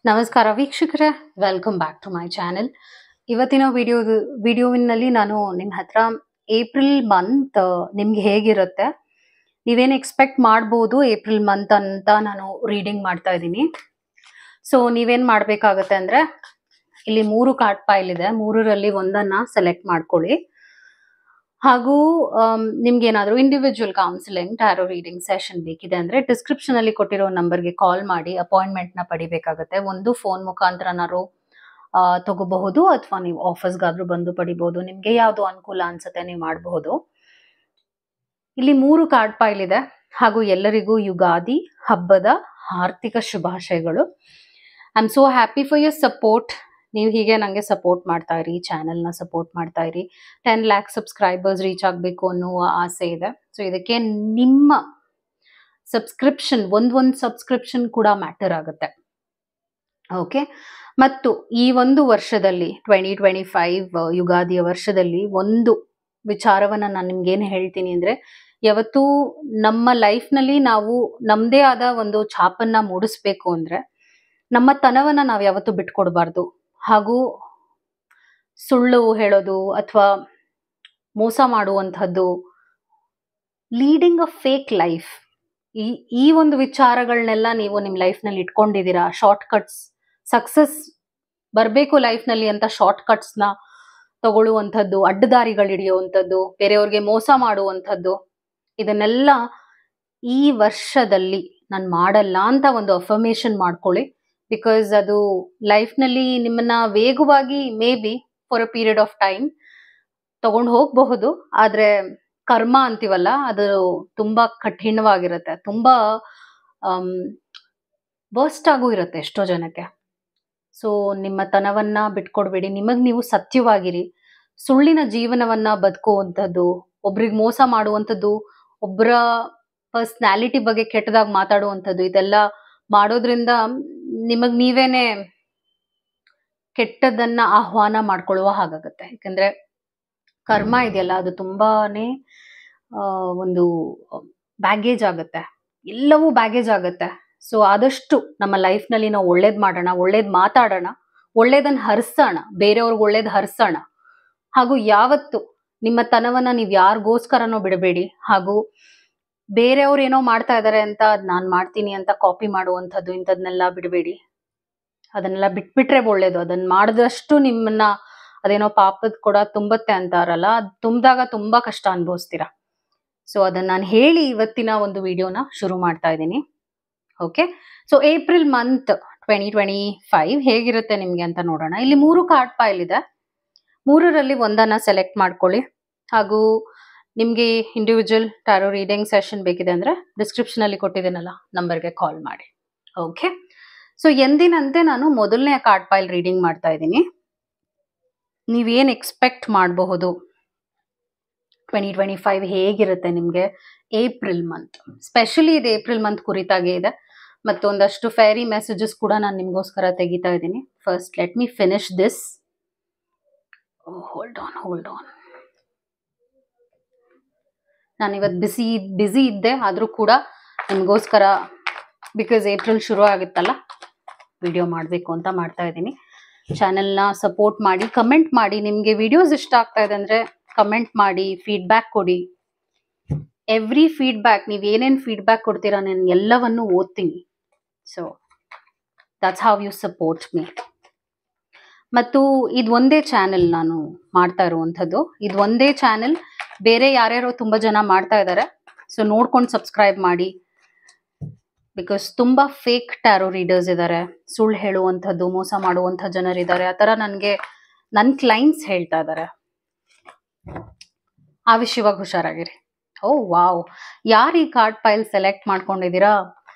ನಮಸ್ಕಾರ ವೀಕ್ಷಕರೇ, welcome back to my channel. ಇವತ್ತಿನ ವಿಡಿಯೋವಿನಲ್ಲಿ ನಾನು ನಿಮ್ಮ ಹತ್ರ ಏಪ್ರಿಲ್ ಮಂತ್ ನಿಮ್ಗೆ ಹೇಗಿರುತ್ತೆ, ನೀವೇನು ಎಕ್ಸ್ಪೆಕ್ಟ್ ಮಾಡ್ಬೋದು ಏಪ್ರಿಲ್ ಮಂತ್ ಅಂತ ನಾನು ರೀಡಿಂಗ್ ಮಾಡ್ತಾ ಇದ್ದೀನಿ. ಸೊ ನೀವೇನು ಮಾಡಬೇಕಾಗತ್ತೆ ಅಂದರೆ, ಇಲ್ಲಿ 3 ಕಾರ್ಡ್ ಫೈಲ್ ಇದೆ, 3ರಲ್ಲಿ ಒಂದನ್ನು ಸೆಲೆಕ್ಟ್ ಮಾಡ್ಕೊಳ್ಳಿ. ಹಾಗೂ ನಿಮ್ಗೆ ಏನಾದರೂ individual counselling tarot reading session ಬೇಕಿದೆ ಅಂದರೆ ಡಿಸ್ಕ್ರಿಪ್ಷನಲ್ಲಿ ಕೊಟ್ಟಿರೋ ನಂಬರ್ಗೆ ಕಾಲ್ ಮಾಡಿ ಅಪಾಯಿಂಟ್ಮೆಂಟ್ನ ಪಡಿಬೇಕಾಗತ್ತೆ. ಒಂದು ಫೋನ್ ಮುಖಾಂತರನಾರು ತಗೋಬಹುದು, ಅಥವಾ ನೀವು ಆಫೀಸ್ಗಾದ್ರೂ ಬಂದು ಪಡಿಬಹುದು. ನಿಮಗೆ ಯಾವುದು ಅನುಕೂಲ ಅನ್ಸುತ್ತೆ ನೀವು ಮಾಡಬಹುದು. ಇಲ್ಲಿ 3 ಕಾರ್ಡ್ ಫೈಲ್ ಇದೆ. ಹಾಗೂ ಎಲ್ಲರಿಗೂ ಯುಗಾದಿ ಹಬ್ಬದ ಆರ್ಥಿಕ ಶುಭಾಶಯಗಳು. I am so happy for your support. ನೀವು ಹೀಗೆ ನನಗೆ ಸಪೋರ್ಟ್ ಮಾಡ್ತಾ ಇರಿ, ಚಾನೆಲ್ನ ಸಪೋರ್ಟ್ ಮಾಡ್ತಾ ಇರಿ. 10 lakh ಸಬ್ಸ್ಕ್ರೈಬರ್ಸ್ ರೀಚ್ ಆಗಬೇಕು ಅನ್ನುವ ಆಸೆ ಇದೆ. ಸೊ ಇದಕ್ಕೆ ನಿಮ್ಮ ಸಬ್ಸ್ಕ್ರಿಪ್ಷನ್, ಒಂದು ಸಬ್ಸ್ಕ್ರಿಪ್ಷನ್ ಕೂಡ ಮ್ಯಾಟರ್ ಆಗುತ್ತೆ. ಓಕೆ, ಮತ್ತು ಈ ಒಂದು ವರ್ಷದಲ್ಲಿ 2025 ಯುಗಾದಿಯ ವರ್ಷದಲ್ಲಿ ಒಂದು ವಿಚಾರವನ್ನು ನಾನು ನಿಮ್ಗೇನು ಹೇಳ್ತೀನಿ ಅಂದರೆ, ಯಾವತ್ತೂ ನಮ್ಮ ಲೈಫ್ನಲ್ಲಿ ನಾವು ನಮ್ಮದೇ ಆದ ಒಂದು ಛಾಪನ್ನು ಮೂಡಿಸ್ಬೇಕು ಅಂದರೆ ನಮ್ಮ ತನವನ್ನು ನಾವು ಯಾವತ್ತೂ ಬಿಟ್ಕೊಡ್ಬಾರ್ದು. ಹಾಗೂ ಸುಳ್ಳು ಹೇಳೋದು ಅಥವಾ ಮೋಸ ಮಾಡುವಂಥದ್ದು, ಲೀಡಿಂಗ್ ಅ ಫೇಕ್ ಲೈಫ್, ಈ ಒಂದು ವಿಚಾರಗಳನ್ನೆಲ್ಲ ನೀವು ನಿಮ್ಮ ಲೈಫ್ನಲ್ಲಿ ಇಟ್ಕೊಂಡಿದ್ದೀರಾ. ಶಾರ್ಟ್ ಕಟ್ಸ್, ಸಕ್ಸಸ್ ಬರಬೇಕು ಲೈಫ್ನಲ್ಲಿ ಅಂತ ಶಾರ್ಟ್ ಕಟ್ಸ್ನ ತಗೊಳ್ಳುವಂಥದ್ದು, ಅಡ್ಡದಾರಿಗಳು ಹಿಡಿಯುವಂಥದ್ದು, ಬೇರೆಯವ್ರಿಗೆ ಮೋಸ ಮಾಡುವಂಥದ್ದು, ಇದನ್ನೆಲ್ಲ ಈ ವರ್ಷದಲ್ಲಿ ನಾನು ಮಾಡಲ್ಲ ಅಂತ ಒಂದು ಅಫರ್ಮೇಷನ್ ಮಾಡ್ಕೊಳ್ಳಿ. ಬಿಕಾಸ್ ಅದು ಲೈಫ್ನಲ್ಲಿ ನಿಮ್ಮನ್ನ ವೇಗವಾಗಿ may be for a period of time ತಗೊಂಡು ಹೋಗಬಹುದು. ಆದರೆ ಕರ್ಮ ಅಂತೀವಲ್ಲ, ಅದು ತುಂಬಾ ಕಠಿಣವಾಗಿರುತ್ತೆ, ತುಂಬಾ ವರ್ಸ್ಟ್ ಆಗೂ ಇರುತ್ತೆ ಎಷ್ಟೋ ಜನಕ್ಕೆ. ಸೊ ನಿಮ್ಮ ತನವನ್ನ ಬಿಟ್ಕೊಡ್ಬೇಡಿ, ನಿಮಗೆ ನೀವು ಸತ್ಯವಾಗಿರಿ. ಸುಳ್ಳಿನ ಜೀವನವನ್ನ ಬದುಕುವಂಥದ್ದು, ಒಬ್ರಿಗೆ ಮೋಸ ಮಾಡುವಂಥದ್ದು, ಒಬ್ಬರ ಪರ್ಸ್ನಾಲಿಟಿ ಬಗ್ಗೆ ಕೆಟ್ಟದಾಗಿ ಮಾತಾಡುವಂಥದ್ದು, ಇದೆಲ್ಲ ಮಾಡೋದ್ರಿಂದ ನಿಮಗ್ ನೀವೇನೆ ಕೆಟ್ಟದನ್ನ ಆಹ್ವಾನ ಮಾಡ್ಕೊಳ್ಳುವ ಹಾಗಾಗತ್ತೆ. ಯಾಕಂದ್ರೆ ಕರ್ಮ ಇದೆಯಲ್ಲ, ಅದು ತುಂಬಾನೇ ಒಂದು ಬ್ಯಾಗೇಜ್ ಆಗುತ್ತೆ, ಎಲ್ಲವೂ ಬ್ಯಾಗೇಜ್ ಆಗುತ್ತೆ. ಸೊ ಆದಷ್ಟು ನಮ್ಮ ಲೈಫ್ನಲ್ಲಿ ನಾವು ಒಳ್ಳೇದ್ ಮಾಡೋಣ, ಒಳ್ಳೇದ್ ಮಾತಾಡೋಣ, ಒಳ್ಳೇದನ್ನ ಹರಿಸೋಣ, ಬೇರೆಯವ್ರಿಗೆ ಒಳ್ಳೇದ್ ಹರಿಸೋಣ. ಹಾಗೂ ಯಾವತ್ತು ನಿಮ್ಮ ತನವನ್ನ ನೀವು ಯಾರಿಗೋಸ್ಕರನೋ ಬಿಡಬೇಡಿ. ಹಾಗೂ ಬೇರೆಯವ್ರು ಏನೋ ಮಾಡ್ತಾ ಇದ್ದಾರೆ ಅಂತ ಅದ್ ನಾನ್ ಮಾಡ್ತೀನಿ ಅಂತ ಕಾಪಿ ಮಾಡುವಂಥದ್ದು, ಇಂಥದ್ನೆಲ್ಲ ಬಿಡಬೇಡಿ. ಅದನ್ನೆಲ್ಲ ಬಿಟ್ಬಿಟ್ರೆ ಒಳ್ಳೇದು. ಅದನ್ನ ಮಾಡಿದಷ್ಟು ನಿಮ್ಮನ್ನ ಅದೇನೋ ಪಾಪದ ಕೂಡ ತುಂಬತ್ತೆ ಅಂತಾರಲ್ಲ, ಅದು ತುಂಬಿದಾಗ ತುಂಬಾ ಕಷ್ಟ ಅನುಭವಿಸ್ತೀರಾ. ಸೊ ಅದನ್ನ ನಾನು ಹೇಳಿ ಇವತ್ತಿನ ಒಂದು ವಿಡಿಯೋನ ಶುರು ಮಾಡ್ತಾ ಇದ್ದೀನಿ. ಓಕೆ, ಸೊ ಏಪ್ರಿಲ್ ಮಂತ್ 2025 ಹೇಗಿರುತ್ತೆ ನಿಮ್ಗೆ ಅಂತ ನೋಡೋಣ. ಇಲ್ಲಿ 3 ಕಾರ್ಡ್ ಫೈಲ್ ಇದೆ, 3ರಲ್ಲಿ ಒಂದನ್ನ ಸೆಲೆಕ್ಟ್ ಮಾಡ್ಕೊಳ್ಳಿ. ಹಾಗೂ ನಿಮ್ಗೆ ಇಂಡಿವಿಜುವಲ್ ಟ್ಯಾರೋ ರೀಡಿಂಗ್ ಸೆಷನ್ ಬೇಕಿದೆ ಅಂದ್ರೆ ಡಿಸ್ಕ್ರಿಪ್ಷನ್ ಅಲ್ಲಿ ಕೊಟ್ಟಿದ್ದೀನಲ್ಲ ನಂಬರ್ಗೆ ಕಾಲ್ ಮಾಡಿ. ಓಕೆ, ಸೊ ಎಂದಿನಂತೆ ನಾನು ಮೊದಲನೇ ಕಾರ್ಡ್ ಫೈಲ್ ರೀಡಿಂಗ್ ಮಾಡ್ತಾ ಇದ್ದೀನಿ. ನೀವೇನು ಎಕ್ಸ್ಪೆಕ್ಟ್ ಮಾಡಬಹುದು 2025 ಹೇಗಿರುತ್ತೆ ನಿಮಗೆ ಏಪ್ರಿಲ್ ಮಂತ್. ಸ್ಪೆಷಲಿ ಇದು ಏಪ್ರಿಲ್ ಮಂತ್ ಕುರಿತಾಗೆ ಇದೆ. ಮತ್ತೊಂದಷ್ಟು ಫೇರಿ ಮೆಸೇಜಸ್ ಕೂಡ ನಾನು ನಿಮಗೋಸ್ಕರ ತೆಗಿತಾ ಇದ್ದೀನಿ. First let me finish this. Hold on. ನಾನು ಇವತ್ತು ಬಿಸಿ ಇದ್ದೆ, ಆದರೂ ಕೂಡ ನಿಮಗೋಸ್ಕರ, ಬಿಕಾಸ್ ಏಪ್ರಿಲ್ ಶುರು ಆಗುತ್ತಲ್ಲ, ವಿಡಿಯೋ ಮಾಡಬೇಕು ಅಂತ ಮಾಡ್ತಾ ಇದ್ದೀನಿ. ಚಾನೆಲ್ನ ಸಪೋರ್ಟ್ ಮಾಡಿ, ಕಮೆಂಟ್ ಮಾಡಿ. ನಿಮಗೆ ವಿಡಿಯೋಸ್ ಇಷ್ಟ ಆಗ್ತಾ ಇದೆ ಅಂದರೆ ಕಮೆಂಟ್ ಮಾಡಿ, ಫೀಡ್ಬ್ಯಾಕ್ ಕೊಡಿ. ಎವ್ರಿ ಫೀಡ್ಬ್ಯಾಕ್, ನೀವು ಏನೇನು ಫೀಡ್ಬ್ಯಾಕ್ ಕೊಡ್ತೀರಾ ನಾನು ಎಲ್ಲವನ್ನು ಓದ್ತೀನಿ. So that's how you support me. ಮತ್ತು ಇದು ಒಂದೇ ಚಾನೆಲ್ ನಾನು ಮಾಡ್ತಾ ಇರುವಂಥದ್ದು, ಇದು ಒಂದೇ ಚಾನೆಲ್. ಬೇರೆ ಯಾರ್ಯಾರೋ ತುಂಬ ಜನ ಮಾಡ್ತಾ ಇದ್ದಾರೆ. ಸೊ ನೋಡ್ಕೊಂಡು ಸಬ್ಸ್ಕ್ರೈಬ್ ಮಾಡಿ. ಬಿಕಾಸ್ ತುಂಬ ಫೇಕ್ ಟ್ಯಾರೋ ರೀಡರ್ಸ್ ಇದ್ದಾರೆ, ಸುಳ್ಳು ಹೇಳುವಂಥದ್ದು, ಮೋಸ ಮಾಡುವಂಥ ಜನರಿದ್ದಾರೆ. ಆ ಥರ ನನಗೆ ನನ್ನ ಕ್ಲೈಂಟ್ಸ್ ಹೇಳ್ತಾ ಇದ್ದಾರೆ. ಆ ವಿಷಯವಾಗಿ ಹುಷಾರಾಗಿರಿ. ಓ ವಾವ್, ಯಾರು ಈ ಕಾರ್ಡ್ ಫೈಲ್ ಸೆಲೆಕ್ಟ್ ಮಾಡ್ಕೊಂಡಿದ್ದೀರಾ?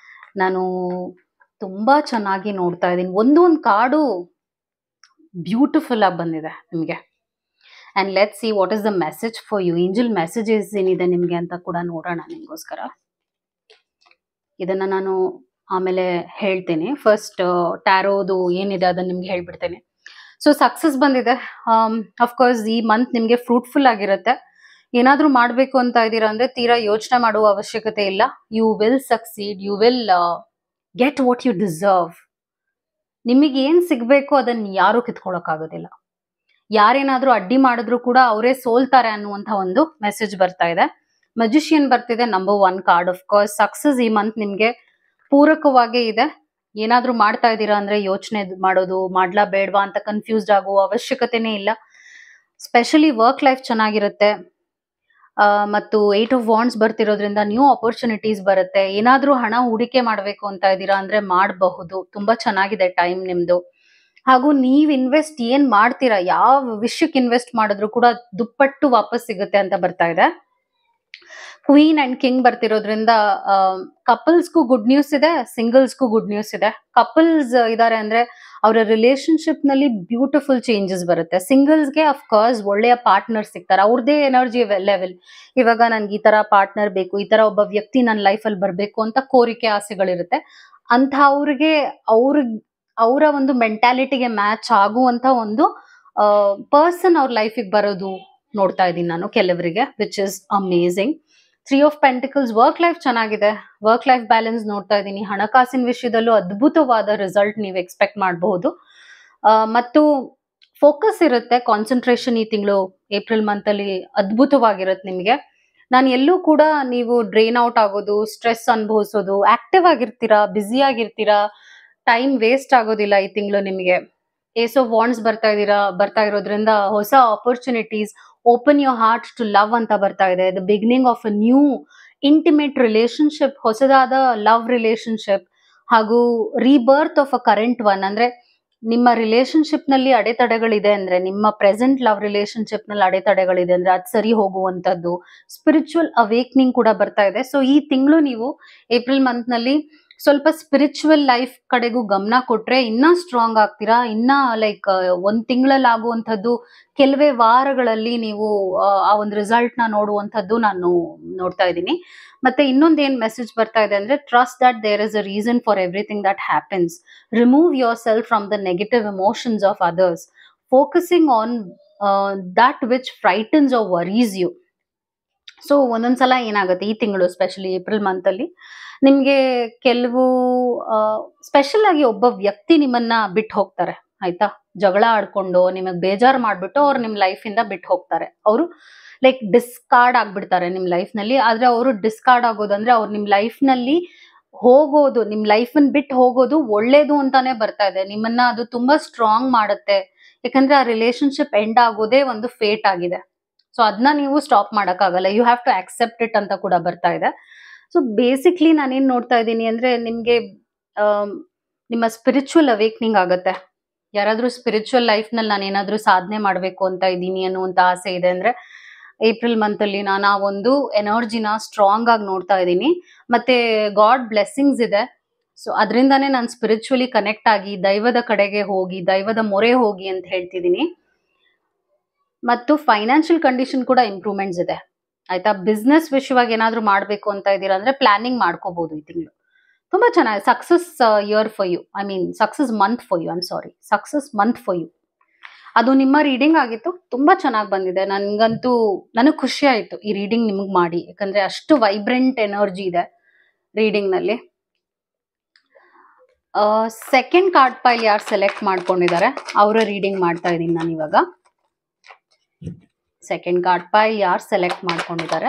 ನಾನು ತುಂಬ ಚೆನ್ನಾಗಿ ನೋಡ್ತಾ ಇದ್ದೀನಿ. ಒಂದೊಂದು ಕಾರ್ಡು ಬ್ಯೂಟಿಫುಲ್ ಆಗಿ ಬಂದಿದೆ ನಿಮಗೆ. And let see what is the message for you. Angel messages ಏನಿದೆ ನಿಮಗೆ ಅಂತ ಕೂಡ ನೋಡೋಣ ನಿಮಗೋಸ್ಕರ. ಇದನ್ನು ನಾನು ಆಮೇಲೆ ಹೇಳ್ತೇನೆ. ಫಸ್ಟ್ ಟ್ಯಾರೋದು ಏನಿದೆ ಅದನ್ನು ನಿಮ್ಗೆ ಹೇಳ್ಬಿಡ್ತೇನೆ. ಸೊ ಸಕ್ಸಸ್ ಬಂದಿದೆ. ಅಫ್ಕೋರ್ಸ್ ಈ ಮಂತ್ ನಿಮಗೆ ಫ್ರೂಟ್ಫುಲ್ ಆಗಿರುತ್ತೆ. ಏನಾದರೂ ಮಾಡಬೇಕು ಅಂತ ಇದ್ದೀರಾ ಅಂದರೆ ತೀರಾ ಯೋಚನೆ ಮಾಡುವ ಅವಶ್ಯಕತೆ ಇಲ್ಲ. You will succeed, you will get what you deserve. ನಿಮಗೆ ಏನ್ ಸಿಗ್ಬೇಕು ಅದನ್ನ ಯಾರು ಕಿತ್ಕೊಳಕ್ಕಾಗೋದಿಲ್ಲ. ಯಾರೇನಾದ್ರೂ ಅಡ್ಡಿ ಮಾಡಿದ್ರು ಕೂಡ ಅವರೇ ಸೋಲ್ತಾರೆ ಅನ್ನುವಂತ ಒಂದು ಮೆಸೇಜ್ ಬರ್ತಾ ಇದೆ. ಮ್ಯಾಜಿಷಿಯನ್ ಬರ್ತಿದೆ, number 1 card. Of course success ಈ ಮಂತ್ ನಿಮ್ಗೆ ಪೂರಕವಾಗೇ ಇದೆ. ಏನಾದ್ರೂ ಮಾಡ್ತಾ ಇದ್ದೀರಾ ಅಂದ್ರೆ ಯೋಚನೆ ಮಾಡೋದು, ಮಾಡ್ಲಾ ಬೇಡ್ವಾ ಅಂತ ಕನ್ಫ್ಯೂಸ್ಡ್ ಆಗುವ ಅವಶ್ಯಕತೆನೇ ಇಲ್ಲ. ಸ್ಪೆಷಲಿ ವರ್ಕ್ ಲೈಫ್ ಚೆನ್ನಾಗಿರುತ್ತೆ. ಮತ್ತು 8 ಆಫ್ ವಾಂಡ್ಸ್ ಬರ್ತಿರೋದ್ರಿಂದ ನ್ಯೂ ಆಪರ್ಚುನಿಟೀಸ್ ಬರುತ್ತೆ. ಏನಾದ್ರೂ ಹಣ ಹೂಡಿಕೆ ಮಾಡ್ಬೇಕು ಅಂತ ಇದ್ದೀರಾ ಅಂದ್ರೆ ಮಾಡಬಹುದು. ತುಂಬಾ ಚೆನ್ನಾಗಿದೆ ಟೈಮ್ ನಿಮ್ದು. ಹಾಗೂ ನೀವ್ ಇನ್ವೆಸ್ಟ್ ಏನ್ ಮಾಡ್ತೀರಾ, ಯಾವ ವಿಷಯಕ್ಕೆ ಇನ್ವೆಸ್ಟ್ ಮಾಡಿದ್ರು ಕೂಡ ದುಪ್ಪಟ್ಟು ವಾಪಸ್ ಸಿಗುತ್ತೆ ಅಂತ ಬರ್ತಾ ಇದೆ. ಕ್ವೀನ್ ಅಂಡ್ ಕಿಂಗ್ ಬರ್ತಿರೋದ್ರಿಂದ ಕಪಲ್ಸ್ಗೂ ಗುಡ್ ನ್ಯೂಸ್ ಇದೆ, ಸಿಂಗಲ್ಸ್ಗೂ ಗುಡ್ ನ್ಯೂಸ್ ಇದೆ. ಕಪಲ್ಸ್ ಇದಾರೆ ಅಂದ್ರೆ ಅವರ ರಿಲೇಶನ್ಶಿಪ್ ನಲ್ಲಿ ಬ್ಯೂಟಿಫುಲ್ ಚೇಂಜಸ್ ಬರುತ್ತೆ. ಸಿಂಗಲ್ಸ್ಗೆ ಅಫ್ ಕೋರ್ಸ್ ಒಳ್ಳೆಯ ಪಾರ್ಟ್ನರ್ ಸಿಗ್ತಾರೆ. ಅವ್ರದೇ ಎನರ್ಜಿ ಲೆವೆಲ್, ಇವಾಗ ನನ್ಗೆ ಈ ತರ ಪಾರ್ಟ್ನರ್ ಬೇಕು, ಈ ತರ ಒಬ್ಬ ವ್ಯಕ್ತಿ ನನ್ನ ಲೈಫಲ್ಲಿ ಬರ್ಬೇಕು ಅಂತ ಕೋರಿಕೆ ಆಸೆಗಳಿರುತ್ತೆ. ಅಂತ ಅವರ ಒಂದು ಮೆಂಟಾಲಿಟಿಗೆ ಮ್ಯಾಚ್ ಆಗುವಂತ ಒಂದು ಪರ್ಸನ್ ಅವ್ರ ಲೈಫಿಗೆ ಬರೋದು ನೋಡ್ತಾ ಇದ್ದೀನಿ ನಾನು ಕೆಲವರಿಗೆ, which is amazing. 3 of pentacles, work life ಚೆನ್ನಾಗಿದೆ, ವರ್ಕ್ ಲೈಫ್ ಬ್ಯಾಲೆನ್ಸ್ ನೋಡ್ತಾ ಇದ್ದೀನಿ. ಹಣಕಾಸಿನ ವಿಷಯದಲ್ಲೂ ಅದ್ಭುತವಾದ ರಿಸಲ್ಟ್ ನೀವು ಎಕ್ಸ್ಪೆಕ್ಟ್ ಮಾಡಬಹುದು. ಮತ್ತು ಫೋಕಸ್ ಇರುತ್ತೆ, ಕಾನ್ಸಂಟ್ರೇಷನ್ ಈ ತಿಂಗಳು ಏಪ್ರಿಲ್ ಮಂತ್ ಅಲ್ಲಿ ಅದ್ಭುತವಾಗಿರುತ್ತೆ ನಿಮಗೆ. ನಾನು ಎಲ್ಲೂ ಕೂಡ ನೀವು ಡ್ರೈನ್ ಔಟ್ ಆಗೋದು, ಸ್ಟ್ರೆಸ್ ಅನುಭವಿಸೋದು, ಆಕ್ಟಿವ್ ಆಗಿರ್ತೀರಾ, ಬ್ಯುಸಿ ಆಗಿರ್ತೀರಾ, ಟೈಮ್ ವೇಸ್ಟ್ ಆಗೋದಿಲ್ಲ ಈ ತಿಂಗಳು ನಿಮಗೆ. ಏಸ್ ಆಫ್ ವಾಂಡ್ಸ್ ಬರ್ತಾ ಇರೋದ್ರಿಂದ ಹೊಸ opportunities, open your heart to love ಅಂತ ಬರ್ತಾ ಇದೆ. The beginning of a new intimate relationship, ಹೊಸದಾದ ಲವ್ ರಿಲೇಶನ್ಶಿಪ್, ಹಾಗೂ rebirth of a current one. ಅಂದ್ರೆ ನಿಮ್ಮ ರಿಲೇಶನ್ಶಿಪ್ ನಲ್ಲಿ ಅಡೆತಡೆಗಳಿದೆ ಅಂದ್ರೆ, ನಿಮ್ಮ ಪ್ರೆಸೆಂಟ್ ಲವ್ ರಿಲೇಶನ್ಶಿಪ್ ನಲ್ಲಿ ಅಡೆತಡೆಗಳಿದೆ ಅಂದ್ರೆ ಅದು ಸರಿ ಹೋಗುವಂತದ್ದು, ಸ್ಪಿರಿಚುವಲ್ ಅವೇಕ್ನಿಂಗ್ ಕೂಡ ಬರ್ತಾ ಇದೆ. ಸೊ ಈ ತಿಂಗಳು ನೀವು ಏಪ್ರಿಲ್ ಮಂತ್ ನಲ್ಲಿ ಸ್ವಲ್ಪ ಸ್ಪಿರಿಚುವಲ್ ಲೈಫ್ ಕಡೆಗೂ ಗಮನ ಕೊಟ್ರೆ ಇನ್ನ ಸ್ಟ್ರಾಂಗ್ ಆಗ್ತೀರಾ. ಇನ್ನ ಲೈಕ್ ಒಂದ್ ತಿಂಗಳಲ್ಲಿ ಆಗುವಂಥದ್ದು ಕೆಲವೇ ವಾರಗಳಲ್ಲಿ ನೀವು ಆ ಒಂದು ರಿಸಲ್ಟ್ ನ ನೋಡುವಂಥದ್ದು ನಾನು ನೋಡ್ತಾ ಇದ್ದೀನಿ. ಮತ್ತೆ ಇನ್ನೊಂದು ಏನ್ ಮೆಸೇಜ್ ಬರ್ತಾ ಇದೆ ಅಂದ್ರೆ, trust that there is a reason for everything that happens. Remove yourself from the negative emotions of others, focusing on that which frightens or worries you. So ಒಂದೊಂದ್ಸಲ ಏನಾಗುತ್ತೆ ಈ ತಿಂಗಳು, ಸ್ಪೆಷಲಿ ಏಪ್ರಿಲ್ ಮಂತ್ ಅಲ್ಲಿ ನಿಮ್ಗೆ ಕೆಲವು special ಆಗಿ ಒಬ್ಬ ವ್ಯಕ್ತಿ ನಿಮ್ಮನ್ನ ಬಿಟ್ಟು ಹೋಗ್ತಾರೆ, ಆಯ್ತಾ. ಜಗಳ ಆಡ್ಕೊಂಡು ನಿಮಗ್ ಬೇಜಾರು ಮಾಡ್ಬಿಟ್ಟು ಅವ್ರು ನಿಮ್ ಲೈಫ್ ಇಂದ ಬಿಟ್ಟು ಹೋಗ್ತಾರೆ. ಅವರು ಲೈಕ್ ಡಿಸ್ಕಾರ್ಡ್ ಆಗ್ಬಿಡ್ತಾರೆ ನಿಮ್ ಲೈಫ್ ನಲ್ಲಿ. ಆದ್ರೆ ಅವರು ಡಿಸ್ಕಾರ್ಡ್ ಆಗೋದಂದ್ರೆ ಅವ್ರು ನಿಮ್ ಲೈಫ್ ನಲ್ಲಿ ಹೋಗೋದು, ನಿಮ್ ಲೈಫ್ ಅನ್ನ ಬಿಟ್ಟು ಹೋಗೋದು ಒಳ್ಳೇದು ಅಂತಾನೆ ಬರ್ತಾ ಇದೆ. ನಿಮ್ಮನ್ನ ಅದು ತುಂಬಾ ಸ್ಟ್ರಾಂಗ್ ಮಾಡುತ್ತೆ. ಯಾಕಂದ್ರೆ ಆ ರಿಲೇಶನ್ಶಿಪ್ ಎಂಡ್ ಆಗೋದೇ ಒಂದು ಫೇಟ್ ಆಗಿದೆ. ಸೊ ಅದನ್ನ ನೀವು ಸ್ಟಾಪ್ ಮಾಡಕ್ಕಾಗಲ್ಲ. You have to accept it ಅಂತ ಕೂಡ ಬರ್ತಾ ಇದೆ. ಸೊ ಬೇಸಿಕ್ಲಿ ನಾನೇನ್ ನೋಡ್ತಾ ಇದ್ದೀನಿ ಅಂದ್ರೆ, ನಿಮ್ಗೆ ನಿಮ್ಮ ಸ್ಪಿರಿಚುವಲ್ ಅವೇಕ್ನಿಂಗ್ ಆಗತ್ತೆ. ಯಾರಾದ್ರೂ ಸ್ಪಿರಿಚುವಲ್ ಲೈಫ್ ನಲ್ಲಿ ನಾನು ಏನಾದ್ರೂ ಸಾಧನೆ ಮಾಡ್ಬೇಕು ಅಂತ ಇದ್ದೀನಿ ಅನ್ನುವಂತ ಆಸೆ ಇದೆ ಅಂದ್ರೆ, ಏಪ್ರಿಲ್ ಮಂತ್ ಅಲ್ಲಿ ನಾನು ಆ ಒಂದು ಎನರ್ಜಿನ ಸ್ಟ್ರಾಂಗ್ ಆಗಿ ನೋಡ್ತಾ ಇದ್ದೀನಿ. ಮತ್ತೆ ಗಾಡ್ ಬ್ಲೆಸ್ಸಿಂಗ್ಸ್ ಇದೆ. ಸೊ ಅದರಿಂದಾನೇ ನಾನು ಸ್ಪಿರಿಚುವಲಿ ಕನೆಕ್ಟ್ ಆಗಿ ದೈವದ ಕಡೆಗೆ ಹೋಗಿ, ದೈವದ ಮೊರೆ ಹೋಗಿ ಅಂತ ಹೇಳ್ತಿದ್ದೀನಿ. ಮತ್ತು ಫೈನಾನ್ಷಿಯಲ್ ಕಂಡೀಷನ್ ಕೂಡ ಇಂಪ್ರೂವ್ಮೆಂಟ್ಸ್ ಇದೆ, ಆಯ್ತಾ. ಬಿಸ್ನೆಸ್ ವಿಷಯವಾಗಿ ಏನಾದ್ರೂ ಮಾಡ್ಬೇಕು ಅಂತ ಇದ್ದೀರಾ ಅಂದ್ರೆ ಪ್ಲಾನಿಂಗ್ ಮಾಡ್ಕೋಬಹುದು ಈ ತಿಂಗಳು. ತುಂಬಾ ಚೆನ್ನಾಗಿ success year for you, I mean success month for you, success month for you. ಅದು ನಿಮ್ಮ ರೀಡಿಂಗ್ ಆಗಿತ್ತು, ತುಂಬಾ ಚೆನ್ನಾಗಿ ಬಂದಿದೆ. ನನಗೆ ಖುಷಿ ಆಯ್ತು ಈ ರೀಡಿಂಗ್ ನಿಮಗ್ ಮಾಡಿ, ಯಾಕಂದ್ರೆ ಅಷ್ಟು ವೈಬ್ರೆಂಟ್ ಎನರ್ಜಿ ಇದೆ ರೀಡಿಂಗ್ ನಲ್ಲಿ. ಸೆಕೆಂಡ್ ಕಾರ್ಡ್ ಪೈಲ್ ಯಾರು ಸೆಲೆಕ್ಟ್ ಮಾಡ್ಕೊಂಡಿದ್ದಾರೆ ಅವರ ರೀಡಿಂಗ್ ಮಾಡ್ತಾ ಇದ್ದೀನಿ ನಾನು ಇವಾಗ. ಸೆಕೆಂಡ್ ಕಾರ್ಡ್ ಪೈಲ್ ಯಾರು ಸೆಲೆಕ್ಟ್ ಮಾಡ್ಕೊಂಡಿದ್ದಾರೆ,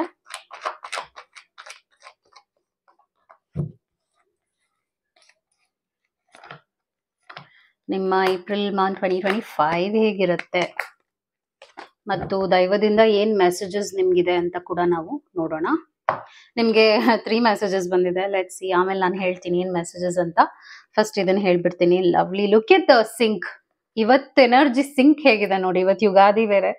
ನಿಮ್ಮ ಏಪ್ರಿಲ್ ಮಂತ್ 2025 ಹೇಗಿರುತ್ತೆ ಮತ್ತು ದೈವದಿಂದ ಏನ್ ಮೆಸೇಜಸ್ ನಿಮ್ಗಿದೆ ಅಂತ ಕೂಡ ನಾವು ನೋಡೋಣ. ನಿಮ್ಗೆ 3 ಮೆಸೇಜಸ್ ಬಂದಿದೆ, ಲೆಟ್ಸ್ ಸಿ. ಆಮೇಲೆ ನಾನು ಹೇಳ್ತೀನಿ ಏನ್ ಮೆಸೇಜಸ್ ಅಂತ. ಫಸ್ಟ್ ಇದನ್ನ ಹೇಳ್ಬಿಡ್ತೀನಿ. Lovely, look at the sync. ಇವತ್ತು ಎನರ್ಜಿ ಸಿಂಕ್ ಹೇಗಿದೆ ನೋಡಿ. ಇವತ್ತು ಯುಗಾದಿ ಬೇರೆ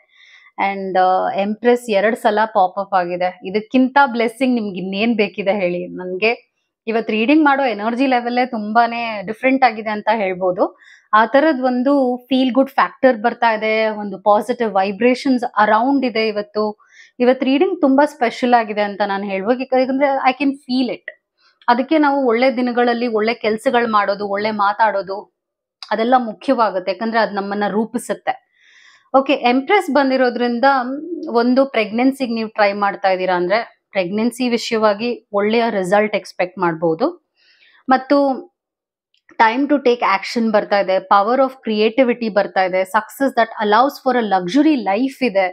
ಅಂಡ್ ಎಂಪ್ರೆಸ್ 2 ಸಲ ಪಾಪ್ ಅಪ್ ಆಗಿದೆ. ಇದಕ್ಕಿಂತ ಬ್ಲೆಸ್ಸಿಂಗ್ ನಿಮ್ಗೆ ಇನ್ನೇನ್ ಬೇಕಿದೆ ಹೇಳಿ. ನನ್ಗೆ ಇವತ್ತು ರೀಡಿಂಗ್ ಮಾಡೋ ಎನರ್ಜಿ ಲೆವೆಲ್ಲೇ ತುಂಬಾನೇ ಡಿಫ್ರೆಂಟ್ ಆಗಿದೆ ಅಂತ ಹೇಳ್ಬೋದು. ಆ ತರದ್ ಒಂದು ಫೀಲ್ ಗುಡ್ ಫ್ಯಾಕ್ಟರ್ ಬರ್ತಾ ಇದೆ, ಒಂದು ಪಾಸಿಟಿವ್ ವೈಬ್ರೇಷನ್ಸ್ ಅರೌಂಡ್ ಇದೆ ಇವತ್ತು ರೀಡಿಂಗ್ ತುಂಬಾ ಸ್ಪೆಷಲ್ ಆಗಿದೆ ಅಂತ ನಾನು ಹೇಳ್ಬೋದು. ಯಾಕಂದ್ರೆ ಐ ಕ್ಯಾನ್ ಫೀಲ್ ಇಟ್. ಅದಕ್ಕೆ ನಾವು ಒಳ್ಳೆ ದಿನಗಳಲ್ಲಿ ಒಳ್ಳೆ ಕೆಲ್ಸಗಳು ಮಾಡೋದು, ಒಳ್ಳೆ ಮಾತಾಡೋದು ಅದೆಲ್ಲ ಮುಖ್ಯವಾಗುತ್ತೆ. ಯಾಕಂದ್ರೆ ಅದು ನಮ್ಮನ್ನ ರೂಪಿಸುತ್ತೆ. ಓಕೆ, ಎಂಪ್ರೆಸ್ ಬಂದಿರೋದ್ರಿಂದ ಒಂದು ಪ್ರೆಗ್ನೆನ್ಸಿಗೆ ನೀವು ಟ್ರೈ ಮಾಡ್ತಾ ಇದ್ದೀರಾ ಅಂದ್ರೆ ಪ್ರೆಗ್ನೆನ್ಸಿ ವಿಷಯವಾಗಿ ಒಳ್ಳೆಯ ರಿಸಲ್ಟ್ ಎಕ್ಸ್ಪೆಕ್ಟ್ ಮಾಡಬಹುದು. ಮತ್ತು ಟೈಮ್ ಟು ಟೇಕ್ ಆಕ್ಷನ್ ಬರ್ತಾ ಇದೆ, ಪವರ್ ಆಫ್ ಕ್ರಿಯೇಟಿವಿಟಿ ಬರ್ತಾ ಇದೆ, success that allows for a luxury life ಇದೆ.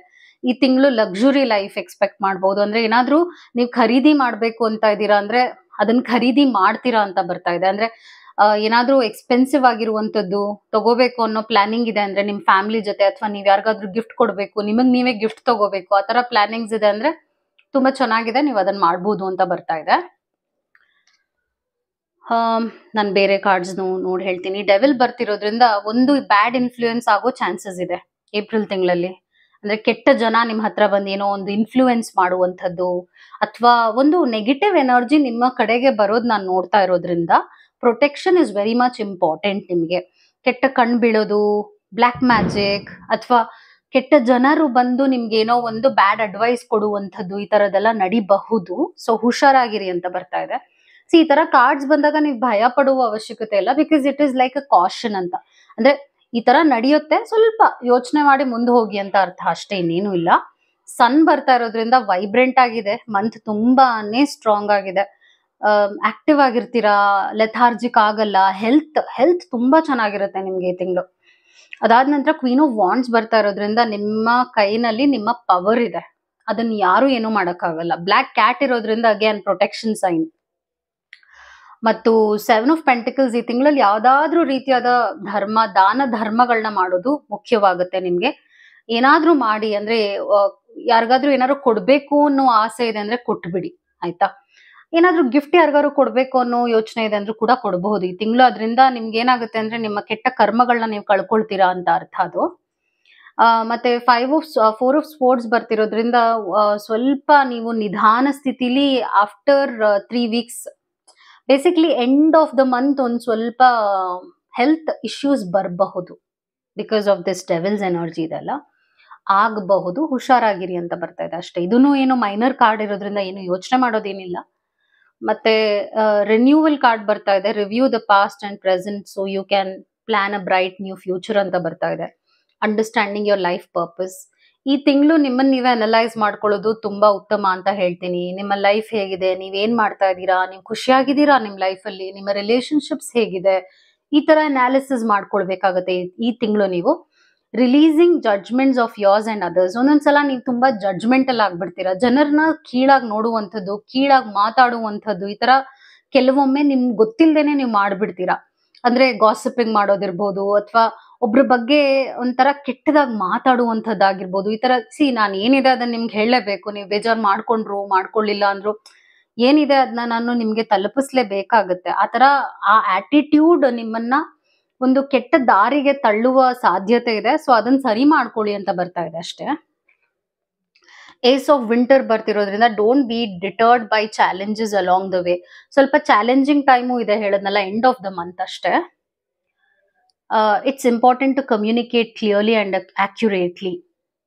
ಈ ತಿಂಗಳು ಲಕ್ಸುರಿ ಲೈಫ್ ಎಕ್ಸ್ಪೆಕ್ಟ್ ಮಾಡ್ಬೋದು. ಅಂದ್ರೆ ಏನಾದ್ರೂ ನೀವು ಖರೀದಿ ಮಾಡ್ಬೇಕು ಅಂತ ಇದ್ದೀರಾ ಅಂದ್ರೆ ಅದನ್ನ ಖರೀದಿ ಮಾಡ್ತೀರಾ ಅಂತ ಬರ್ತಾ ಇದೆ. ಅಂದ್ರೆ ಏನಾದ್ರೂ ಎಕ್ಸ್ಪೆನ್ಸಿವ್ ಆಗಿರುವಂತದ್ದು ತಗೋಬೇಕು ಅನ್ನೋ ಪ್ಲಾನಿಂಗ್ ಇದೆ ಅಂದ್ರೆ ನಿಮ್ ಫ್ಯಾಮಿಲಿ ಜೊತೆ, ಅಥವಾ ನೀವ್ ಯಾರಿಗಾದ್ರೂ ಗಿಫ್ಟ್ ಕೊಡ್ಬೇಕು, ನಿಮಗ್ ನೀವೇ ಗಿಫ್ಟ್ ತಗೋಬೇಕು, ಆ ತರ ಪ್ಲಾನಿಂಗ್ಸ್ ಇದೆ ಅಂದ್ರೆ ತುಂಬಾ ಚೆನ್ನಾಗಿದೆ, ನೀವು ಅದನ್ನ ಮಾಡ್ಬೋದು ಅಂತ ಬರ್ತಾ ಇದೆ. ನಾನು ಬೇರೆ ಕಾರ್ಡ್ಸ್ ನೋಡಿ ಹೇಳ್ತೀನಿ. ಡೆವಿಲ್ ಬರ್ತಿರೋದ್ರಿಂದ ಒಂದು ಬ್ಯಾಡ್ ಇನ್ಫ್ಲೂಯೆನ್ಸ್ ಆಗೋ ಚಾನ್ಸಸ್ ಇದೆ ಏಪ್ರಿಲ್ ತಿಂಗಳಲ್ಲಿ. ಅಂದ್ರೆ ಕೆಟ್ಟ ಜನ ನಿಮ್ ಹತ್ರ ಬಂದು ಏನೋ ಒಂದು ಇನ್ಫ್ಲೂಯೆನ್ಸ್ ಮಾಡುವಂಥದ್ದು, ಅಥವಾ ಒಂದು ನೆಗೆಟಿವ್ ಎನರ್ಜಿ ನಿಮ್ಮ ಕಡೆಗೆ ಬರೋದು ನಾನು ನೋಡ್ತಾ ಇರೋದ್ರಿಂದ protection is very much important. ನಿಮ್ಗೆ ಕೆಟ್ಟ ಕಣ್ ಬೀಳೋದು, ಬ್ಲ್ಯಾಕ್ ಮ್ಯಾಜಿಕ್, ಅಥವಾ ಕೆಟ್ಟ ಜನರು ಬಂದು ನಿಮ್ಗೆ ಏನೋ ಒಂದು ಬ್ಯಾಡ್ ಅಡ್ವೈಸ್ ಕೊಡುವಂಥದ್ದು, ಈ ತರದೆಲ್ಲ ನಡಿಬಹುದು. ಸೊ ಹುಷಾರಾಗಿರಿ ಅಂತ ಬರ್ತಾ ಇದೆ. ಈ ತರ ಕಾರ್ಡ್ಸ್ ಬಂದಾಗ ನೀವು ಭಯ ಪಡುವ ಅವಶ್ಯಕತೆ ಇಲ್ಲ, because it is like a caution ಅಂತ. ಅಂದ್ರೆ ಈ ತರ ನಡೆಯುತ್ತೆ, ಸ್ವಲ್ಪ ಯೋಚನೆ ಮಾಡಿ ಮುಂದೆ ಹೋಗಿ ಅಂತ ಅರ್ಥ ಅಷ್ಟೇ, ಇನ್ನೇನು ಇಲ್ಲ. ಸನ್ ಬರ್ತಾ ಇರೋದ್ರಿಂದ ವೈಬ್ರೆಂಟ್ ಆಗಿದೆ ಮಂತ್, ತುಂಬಾನೇ ಸ್ಟ್ರಾಂಗ್ ಆಗಿದೆ. ಆಕ್ಟಿವ್ ಆಗಿರ್ತೀರಾ, ಲೆಥಾರ್ಜಿಕ್ ಆಗಲ್ಲ. ಹೆಲ್ತ್ ತುಂಬಾ ಚೆನ್ನಾಗಿರುತ್ತೆ ನಿಮ್ಗೆ ಈ ತಿಂಗಳು. ಅದಾದ ನಂತರ ಕ್ವೀನ್ ಆಫ್ ವಾಂಡ್ಸ್ ಬರ್ತಾ ಇರೋದ್ರಿಂದ ನಿಮ್ಮ ಕೈನಲ್ಲಿ ನಿಮ್ಮ ಪವರ್ ಇದೆ, ಅದನ್ನ ಯಾರು ಏನು ಮಾಡಕ್ಕಾಗಲ್ಲ. ಬ್ಲ್ಯಾಕ್ ಕ್ಯಾಟ್ ಇರೋದ್ರಿಂದ ಅಗೇನ್ ಪ್ರೊಟೆಕ್ಷನ್ ಸೈನ್. ಮತ್ತು 7 ಆಫ್ ಪೆಂಟಿಕಲ್ಸ್ ಈ ತಿಂಗಳಲ್ಲಿ ಯಾವ್ದಾದ್ರೂ ರೀತಿಯಾದ ದಾನ ಧರ್ಮಗಳನ್ನ ಮಾಡೋದು ಮುಖ್ಯವಾಗುತ್ತೆ ನಿಮ್ಗೆ. ಏನಾದ್ರೂ ಮಾಡಿ, ಅಂದ್ರೆ ಯಾರಿಗಾದ್ರೂ ಏನಾದ್ರು ಕೊಡ್ಬೇಕು ಅನ್ನೋ ಆಸೆ ಇದೆ ಅಂದ್ರೆ ಕೊಟ್ಬಿಡಿ, ಆಯ್ತಾ. ಏನಾದ್ರೂ ಗಿಫ್ಟ್ ಯಾರಿಗಾದ್ರು ಕೊಡ್ಬೇಕು ಅನ್ನೋ ಯೋಚನೆ ಇದೆ ಅಂದ್ರೂ ಕೂಡ ಕೊಡಬಹುದು ಈ ತಿಂಗಳು. ಅದರಿಂದ ನಿಮ್ಗೆ ಏನಾಗುತ್ತೆ ಅಂದ್ರೆ ನಿಮ್ಮ ಕೆಟ್ಟ ಕರ್ಮಗಳನ್ನ ನೀವು ಕಳ್ಕೊಳ್ತೀರಾ ಅಂತ ಅರ್ಥ ಅದು. ಮತ್ತೆ 4 ಆಫ್ ಸ್ಪೋರ್ಟ್ಸ್ ಬರ್ತಿರೋದ್ರಿಂದ ಸ್ವಲ್ಪ ನೀವು ನಿಧಾನ ಸ್ಥಿತಿಲಿ after 3 weeks, basically end of the month ಒಂದ್ ಸ್ವಲ್ಪ ಹೆಲ್ತ್ ಇಶ್ಯೂಸ್ ಬರಬಹುದು because of this devil's energy ಇದೆಲ್ಲ ಆಗಬಹುದು. ಹುಷಾರಾಗಿರಿ ಅಂತ ಬರ್ತಾ ಇದೆ ಅಷ್ಟೇ. ಇದನ್ನು ಏನು ಮೈನರ್ ಕಾರ್ಡ್ ಇರೋದ್ರಿಂದ ಏನು ಯೋಚನೆ ಮಾಡೋದೇನಿಲ್ಲ. ಮತ್ತೆ ರಿನ್ಯೂವಲ್ ಕಾರ್ಡ್ ಬರ್ತಾ ಇದೆ, review the past and present so you can plan a bright new future ಅಂತ ಬರ್ತಾ ಇದೆ. Understanding your life purpose. ಈ ತಿಂಗಳು ನಿಮ್ಮನ್ನ ನೀವೇ ಅನಲೈಸ್ ಮಾಡ್ಕೊಳ್ಳೋದು ತುಂಬಾ ಉತ್ತಮ ಅಂತ ಹೇಳ್ತೀನಿ. ನಿಮ್ಮ ಲೈಫ್ ಹೇಗಿದೆ, ನೀವೇನ್ ಮಾಡ್ತಾ ಇದ್ದೀರಾ, ನೀವು ಖುಷಿಯಾಗಿದ್ದೀರಾ ನಿಮ್ ಲೈಫ್ ಅಲ್ಲಿ, ನಿಮ್ಮ ರಿಲೇಶನ್ಶಿಪ್ಸ್ ಹೇಗಿದೆ, ಈ ತರ ಅನಾಲಿಸಿಸ್ ಮಾಡ್ಕೊಳ್ಬೇಕಾಗತ್ತೆ ಈ ತಿಂಗಳು ನೀವು. Releasing judgements of yours and others. ಒಂದೊಂದ್ಸಲ ನೀವು ತುಂಬಾ ಜಡ್ಜ್ಮೆಂಟಲ್ ಆಗ್ಬಿಡ್ತೀರಾ, ಜನರನ್ನ ಕೀಳಾಗಿ ನೋಡುವಂಥದ್ದು, ಕೀಳಾಗಿ ಮಾತಾಡುವಂಥದ್ದು, ಈ ತರ ಕೆಲವೊಮ್ಮೆ ನಿಮ್ಗೆ ಗೊತ್ತಿಲ್ದೇನೆ ನೀವು ಮಾಡ್ಬಿಡ್ತೀರಾ. ಅಂದ್ರೆ ಗಾಸಿಪಿಂಗ್ ಮಾಡೋದಿರ್ಬೋದು, ಅಥವಾ ಒಬ್ರ ಬಗ್ಗೆ ಒಂಥರ ಕೆಟ್ಟದಾಗಿ ಮಾತಾಡುವಂಥದ್ದಾಗಿರ್ಬೋದು. ಈ ತರ ನಾನು ಏನಿದೆ ಅದನ್ನ ನಿಮ್ಗೆ ಹೇಳಲೇಬೇಕು, ನೀವು ಬೇಜಾರು ಮಾಡ್ಕೊಳ್ಳಿಲ್ಲ ಅಂದ್ರು ಏನಿದೆ ಅದನ್ನ ನಾನು ನಿಮ್ಗೆ ತಲುಪಿಸ್ಲೇಬೇಕಾಗತ್ತೆ. ಆ ತರ ಆ ಆಟಿಟ್ಯೂಡ್ ನಿಮ್ಮನ್ನ ಒಂದು ಕೆಟ್ಟ ದಾರಿಗೆ ತಳ್ಳುವ ಸಾಧ್ಯತೆ ಇದೆ. ಸೊ ಅದನ್ನ ಸರಿ ಮಾಡ್ಕೊಳ್ಳಿ ಅಂತ ಬರ್ತಾ ಇದೆ ಅಷ್ಟೇ. ಏಸ್ ಆಫ್ ವಿಂಟರ್ ಬರ್ತಿರೋದ್ರಿಂದ don't be deterred by challenges along the way. ಸ್ವಲ್ಪ ಚಾಲೆಂಜಿಂಗ್ ಟೈಮು ಇದೆ, ಹೇಳದ್ನಲ್ಲ, ಎಂಡ್ ಆಫ್ ದ ಮಂತ್ ಅಷ್ಟೇ. It's important to communicate clearly and accurately.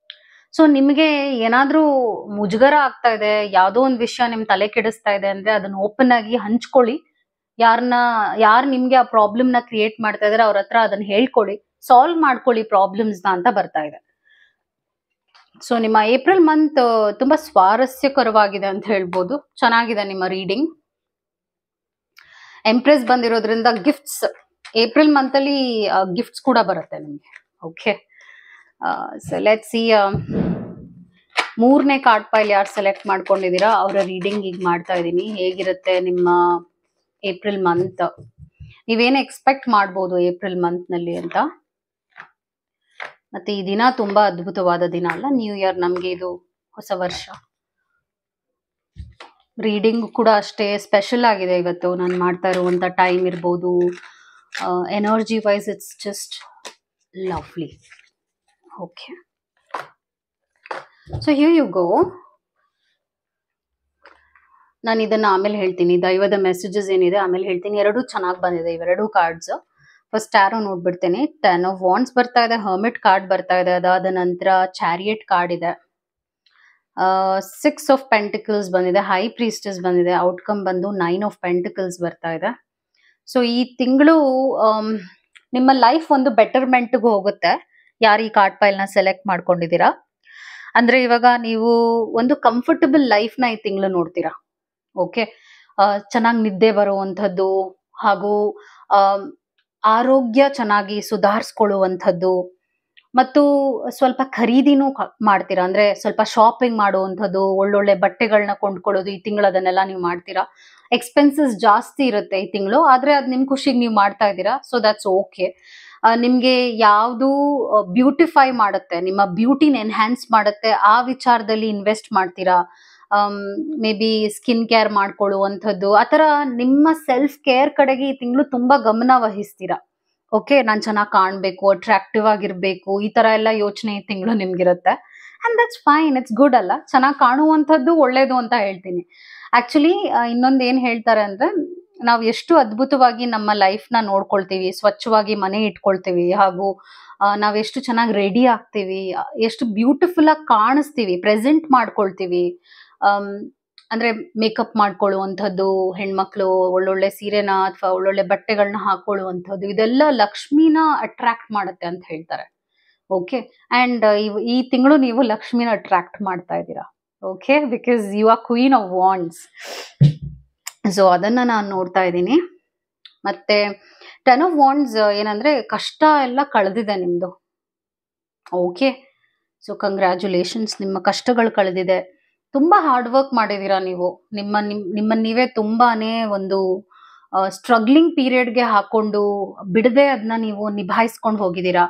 So ನಿಮ್ಗೆ ಏನಾದ್ರೂ ಮುಜುಗರ ಆಗ್ತಾ ಇದೆ, ಯಾವ್ದೋ ಒಂದು ವಿಷಯ ನಿಮ್ ತಲೆ ಕೆಡಿಸ್ತಾ ಇದೆ ಅಂದ್ರೆ ಅದನ್ನ ಓಪನ್ ಆಗಿ ಹಂಚ್ಕೊಳ್ಳಿ. ಯಾರು ನಿಮ್ಗೆ ಆ ಪ್ರಾಬ್ಲಮ್ ನ ಕ್ರಿಯೇಟ್ ಮಾಡ್ತಾ ಇದಾರೆ ಅವ್ರ ಹತ್ರ ಅದನ್ನ ಹೇಳ್ಕೊಳ್ಳಿ, ಸಾಲ್ವ್ ಮಾಡ್ಕೊಳ್ಳಿ ಪ್ರಾಬ್ಲಮ್ಸ್ ನ ಅಂತ ಬರ್ತಾ ಇದೆ. ಸೊ ನಿಮ್ಮ ಏಪ್ರಿಲ್ ಮಂತ್ ತುಂಬಾ ಸ್ವಾರಸ್ಯಕರವಾಗಿದೆ ಅಂತ ಹೇಳ್ಬೋದು. ಚೆನ್ನಾಗಿದೆ ನಿಮ್ಮ ರೀಡಿಂಗ್. ಎಂಪ್ರೆಸ್ ಬಂದಿರೋದ್ರಿಂದ ಗಿಫ್ಟ್ಸ್, ಏಪ್ರಿಲ್ ಮಂತ್ ಅಲ್ಲಿ ಗಿಫ್ಟ್ಸ್ ಕೂಡ ಬರುತ್ತೆ ನಿಮ್ಗೆ. Okay, so let's see. 3ನೇ ಕಾರ್ಡ್ ಪೈಲ್ ಯಾರು ಸೆಲೆಕ್ಟ್ ಮಾಡ್ಕೊಂಡಿದ್ದೀರಾ ಅವರ ರೀಡಿಂಗ್ ಈಗ ಮಾಡ್ತಾ ಇದ್ದೀನಿ. ಹೇಗಿರುತ್ತೆ ನಿಮ್ಮ ಏಪ್ರಿಲ್ ಮಂತ್, ನೀವೇನು ಎಕ್ಸ್ಪೆಕ್ಟ್ ಮಾಡ್ಬೋದು ಏಪ್ರಿಲ್ ಮಂತ್ ನಲ್ಲಿ ಅಂತ. ಮತ್ತೆ ಈ ದಿನ ತುಂಬಾ ಅದ್ಭುತವಾದ ದಿನ ಅಲ್ಲ, ನ್ಯೂ ಇಯರ್, ನಮ್ಗೆ ಇದು ಹೊಸ ವರ್ಷ. ರೀಡಿಂಗ್ ಕೂಡ ಅಷ್ಟೇ ಸ್ಪೆಷಲ್ ಆಗಿದೆ ಇವತ್ತು ನಾನು ಮಾಡ್ತಾ ಇರುವಂತ ಟೈಮ್ ಇರ್ಬೋದು. Energy wise it's just lovely. Okay, so here you go. ನಾನು ಇದನ್ನ ಆಮೇಲೆ ಹೇಳ್ತೀನಿ, ದೈವದ ಮೆಸೇಜಸ್ ಏನಿದೆ ಆಮೇಲೆ ಹೇಳ್ತೀನಿ. ಎರಡೂ ಚೆನ್ನಾಗಿ ಬಂದಿದೆ ಇವೆರಡೂ ಕಾರ್ಡ್ಸ್. ಫಸ್ಟ್ ಟ್ಯಾರೋ ನೋಡ್ಬಿಡ್ತೇನೆ. 10 ಆಫ್ ವಾಂಡ್ಸ್ ಬರ್ತಾ ಇದೆ, ಹರ್ಮಿಟ್ ಕಾರ್ಡ್ ಬರ್ತಾ ಇದೆ, ಅದಾದ ನಂತರ ಚಾರಿಯಟ್ ಕಾರ್ಡ್ ಇದೆ, 6 ಆಫ್ ಪೆಂಟಿಕಲ್ಸ್ ಬಂದಿದೆ, ಹೈ ಪ್ರೀಸ್ಟಸ್ ಬಂದಿದೆ, ಔಟ್ಕಮ್ ಬಂದು 9 ಆಫ್ ಪೆಂಟಿಕಲ್ಸ್ ಬರ್ತಾ ಇದೆ. ಸೊ ಈ ತಿಂಗಳು ನಿಮ್ಮ ಲೈಫ್ ಒಂದು ಬೆಟರ್ಮೆಂಟ್ಗೂ ಹೋಗುತ್ತೆ ಯಾರು ಈ ಕಾರ್ಡ್ ಪೈಲ್ ನ ಸೆಲೆಕ್ಟ್ ಮಾಡ್ಕೊಂಡಿದ್ದೀರಾ. ಅಂದ್ರೆ ಇವಾಗ ನೀವು ಒಂದು ಕಂಫರ್ಟಬಲ್ ಲೈಫ್ ನ ಈ ತಿಂಗಳು ನೋಡ್ತೀರಾ. ಓಕೆ, ಚೆನ್ನಾಗಿ ನಿದ್ದೆ ಬರುವಂಥದ್ದು, ಹಾಗೂ ಆರೋಗ್ಯ ಚೆನ್ನಾಗಿ ಸುಧಾರಿಸ್ಕೊಳ್ಳುವಂಥದ್ದು ಮತ್ತು ಸ್ವಲ್ಪ ಖರೀದಿನೂ ಮಾಡ್ತೀರಾ. ಅಂದ್ರೆ ಸ್ವಲ್ಪ ಶಾಪಿಂಗ್ ಮಾಡುವಂಥದ್ದು, ಒಳ್ಳೊಳ್ಳೆ ಬಟ್ಟೆಗಳನ್ನ ಕೊಂಡ್ಕೊಳ್ಳೋದು, ಈ ತಿಂಗಳು ಅದನ್ನೆಲ್ಲ ನೀವು ಮಾಡ್ತೀರಾ. ಎಕ್ಸ್ಪೆನ್ಸಸ್ ಜಾಸ್ತಿ ಇರುತ್ತೆ ಈ ತಿಂಗಳು, ಆದ್ರೆ ಅದು ನಿಮ್ ಖುಷಿಗೆ ನೀವು ಮಾಡ್ತಾ ಇದ್ದೀರಾ, ಸೊ ದಟ್ಸ್ ಓಕೆ. ನಿಮ್ಗೆ ಯಾವುದು ಬ್ಯೂಟಿಫೈ ಮಾಡುತ್ತೆ, ನಿಮ್ಮ ಬ್ಯೂಟಿನ ಎನ್ಹ್ಯಾನ್ಸ್ ಮಾಡುತ್ತೆ, ಆ ವಿಚಾರದಲ್ಲಿ ಇನ್ವೆಸ್ಟ್ ಮಾಡ್ತೀರಾ. ಮೇ ಬಿ ಸ್ಕಿನ್ ಕೇರ್ ಮಾಡ್ಕೊಳ್ಳುವಂಥದ್ದು, ಆತರ ನಿಮ್ಮ ಸೆಲ್ಫ್ ಕೇರ್ ಕಡೆಗೆ ಈ ತಿಂಗಳು ತುಂಬಾ ಗಮನ ವಹಿಸ್ತೀರಾ. ಓಕೆ, ನಾನ್ ಚೆನ್ನಾಗಿ ಕಾಣ್ಬೇಕು, ಅಟ್ರಾಕ್ಟಿವ್ ಆಗಿರ್ಬೇಕು, ಈ ತರ ಎಲ್ಲ ಯೋಚನೆ ಈ ತಿಂಗಳು ನಿಮ್ಗಿರುತ್ತೆ. And that's fine, it's good ಅಲ್ಲ. ಚೆನ್ನಾಗಿ ಕಾಣುವಂಥದ್ದು ಒಳ್ಳೇದು ಅಂತ ಹೇಳ್ತೀನಿ. ಆಕ್ಚುಲಿ ಇನ್ನೊಂದು ಏನ್ ಹೇಳ್ತಾರೆ ಅಂದ್ರೆ, ನಾವು ಎಷ್ಟು ಅದ್ಭುತವಾಗಿ ನಮ್ಮ ಲೈಫ್ ನ ನೋಡ್ಕೊಳ್ತೀವಿ, ಸ್ವಚ್ಛವಾಗಿ ಮನೆ ಇಟ್ಕೊಳ್ತೀವಿ, ಹಾಗೂ ನಾವ್ ಎಷ್ಟು ಚೆನ್ನಾಗಿ ರೆಡಿ ಆಗ್ತೀವಿ, ಎಷ್ಟು ಬ್ಯೂಟಿಫುಲ್ ಆಗಿ ಕಾಣಿಸ್ತೀವಿ, ಪ್ರೆಸೆಂಟ್ ಮಾಡ್ಕೊಳ್ತೀವಿ. ಅಂದ್ರೆ ಮೇಕಪ್ ಮಾಡ್ಕೊಳ್ಳುವಂಥದ್ದು, ಹೆಣ್ಮಕ್ಳು ಒಳ್ಳೊಳ್ಳೆ ಸೀರೆನ ಅಥವಾ ಒಳ್ಳೊಳ್ಳೆ ಬಟ್ಟೆಗಳನ್ನ ಹಾಕೊಳ್ಳುವಂಥದ್ದು, ಇದೆಲ್ಲ ಲಕ್ಷ್ಮಿನ ಅಟ್ರಾಕ್ಟ್ ಮಾಡುತ್ತೆ ಅಂತ ಹೇಳ್ತಾರೆ. ಓಕೆ, ಅಂಡ್ ಈ ತಿಂಗಳು ನೀವು ಲಕ್ಷ್ಮಿನ ಅಟ್ರಾಕ್ಟ್ ಮಾಡ್ತಾ ಇದ್ದೀರಾ. Okay, because you are queen of wands. So ಅದನ್ನ ನಾನು ನೋಡ್ತಾ ಇದ್ದೀನಿ. ಮತ್ತೆ 10 ಆಫ್ ವಾಂಡ್ಸ್ ಏನಂದ್ರೆ, ಕಷ್ಟ ಎಲ್ಲ ಕಳೆದಿದೆ ನಿಮ್ದು. ಓಕೆ, ಸೊ ಕಂಗ್ರ್ಯಾಚುಲೇಷನ್ಸ್, ನಿಮ್ಮ ಕಷ್ಟಗಳು ಕಳೆದಿದೆ. ತುಂಬಾ ಹಾರ್ಡ್ ವರ್ಕ್ ಮಾಡಿದೀರಾ ನೀವು. ನಿಮ್ಮನ್ನ ನೀವೇ ತುಂಬಾನೇ ಒಂದು ಸ್ಟ್ರಗ್ಲಿಂಗ್ ಪೀರಿಯಡ್ಗೆ ಹಾಕೊಂಡು ಬಿಡದೆ ಅದನ್ನ ನೀವು ನಿಭಾಯಿಸ್ಕೊಂಡು ಹೋಗಿದ್ದೀರಾ.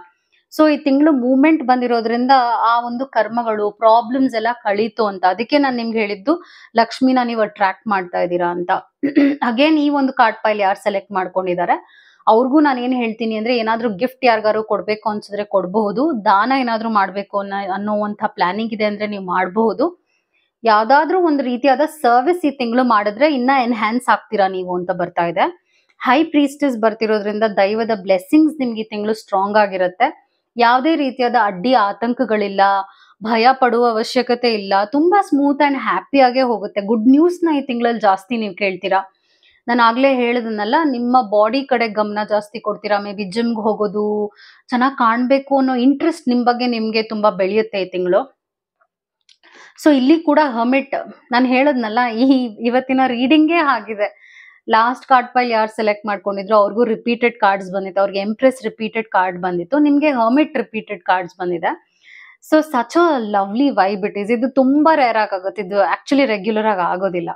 ಸೊ ಈ ತಿಂಗಳು ಮೂವ್ಮೆಂಟ್ ಬಂದಿರೋದ್ರಿಂದ ಆ ಒಂದು ಕರ್ಮಗಳು, ಪ್ರಾಬ್ಲಮ್ಸ್ ಎಲ್ಲ ಕಳೀತು ಅಂತ. ಅದಕ್ಕೆ ನಾನು ನಿಮ್ಗೆ ಹೇಳಿದ್ದು ಲಕ್ಷ್ಮಿನ ನೀವು ಅಟ್ರಾಕ್ಟ್ ಮಾಡ್ತಾ ಇದ್ದೀರಾ ಅಂತ. ಅಗೇನ್ ಈ ಒಂದು ಕಾರ್ಡ್ ಪೈಲ್ ಯಾರು ಸೆಲೆಕ್ಟ್ ಮಾಡ್ಕೊಂಡಿದ್ದಾರೆ ಅವ್ರಿಗೂ ನಾನು ಏನ್ ಹೇಳ್ತೀನಿ ಅಂದ್ರೆ, ಏನಾದ್ರೂ ಗಿಫ್ಟ್ ಯಾರಿಗಾರು ಕೊಡ್ಬೇಕು ಅನ್ಸಿದ್ರೆ ಕೊಡಬಹುದು, ದಾನ ಏನಾದ್ರೂ ಮಾಡ್ಬೇಕು ಅನ್ನೋವಂಥ ಪ್ಲಾನಿಂಗ್ ಇದೆ ಅಂದ್ರೆ ನೀವು ಮಾಡಬಹುದು. ಯಾವ್ದಾದ್ರೂ ಒಂದು ರೀತಿಯಾದ ಸರ್ವಿಸ್ ಈ ತಿಂಗಳು ಮಾಡಿದ್ರೆ ಇನ್ನ ಎನ್ಹ್ಯಾನ್ಸ್ ಆಗ್ತೀರಾ ನೀವು ಅಂತ ಬರ್ತಾ ಇದೆ. ಹೈ ಪ್ರೀಸ್ಟಸ್ ಬರ್ತಿರೋದ್ರಿಂದ ದೈವದ ಬ್ಲೆಸ್ಸಿಂಗ್ಸ್ ನಿಮ್ಗೆ ಈ ತಿಂಗಳು ಸ್ಟ್ರಾಂಗ್ ಆಗಿರುತ್ತೆ. ಯಾವುದೇ ರೀತಿಯಾದ ಅಡ್ಡಿ ಆತಂಕಗಳಿಲ್ಲ, ಭಯ ಪಡುವ ಅವಶ್ಯಕತೆ ಇಲ್ಲ. ತುಂಬಾ ಸ್ಮೂತ್ ಅಂಡ್ ಹ್ಯಾಪಿ ಆಗೇ ಹೋಗುತ್ತೆ. ಗುಡ್ ನ್ಯೂಸ್ ನ ಈ ತಿಂಗಳಲ್ಲಿ ಜಾಸ್ತಿ ನೀವು ಕೇಳ್ತೀರಾ. ನಾನು ಆಗ್ಲೇ ಹೇಳಿದ್ನಲ್ಲ, ನಿಮ್ಮ ಬಾಡಿ ಕಡೆ ಗಮನ ಜಾಸ್ತಿ ಕೊಡ್ತೀರಾ. ಮೇ ಬಿ ಜಿಮ್ಗೆ ಹೋಗೋದು, ಚೆನ್ನಾಗಿ ಕಾಣ್ಬೇಕು ಅನ್ನೋ ಇಂಟ್ರೆಸ್ಟ್ ನಿಮ್ ಬಗ್ಗೆ ನಿಮ್ಗೆ ತುಂಬಾ ಬೆಳೆಯುತ್ತೆ ಈ ತಿಂಗಳು. ಸೊ ಇಲ್ಲಿ ಕೂಡ ಹರ್ಮಿಟ್, ನಾನು ಹೇಳದ್ನಲ್ಲ, ಇವತ್ತಿನ ರೀಡಿಂಗೇ ಆಗಿದೆ. ಲಾಸ್ಟ್ ಕಾರ್ಡ್ ಪೈಲ್ ಯಾರು ಸೆಲೆಕ್ಟ್ ಮಾಡ್ಕೊಂಡಿದ್ರು ಅವ್ರಿಗೂ ರಿಪೀಟೆಡ್ ಕಾರ್ಡ್ಸ್ ಬಂದಿತ್ತು. ಅವ್ರಿಗೆ ಎಂಪ್ರೆಸ್ ರಿಪೀಟೆಡ್ ಕಾರ್ಡ್ ಬಂದಿತ್ತು, ನಿಮ್ಗೆ ಹರ್ಮಿಟ್ ರಿಪೀಟೆಡ್ ಕಾರ್ಡ್ಸ್ ಬಂದಿದೆ. So such a lovely vibe it is. ಇದು ತುಂಬಾ ರೇರ್ ಆಗುತ್ತೆ, ಇದು ಆಕ್ಚುಲಿ ರೆಗ್ಯುಲರ್ ಆಗಿ ಆಗೋದಿಲ್ಲ.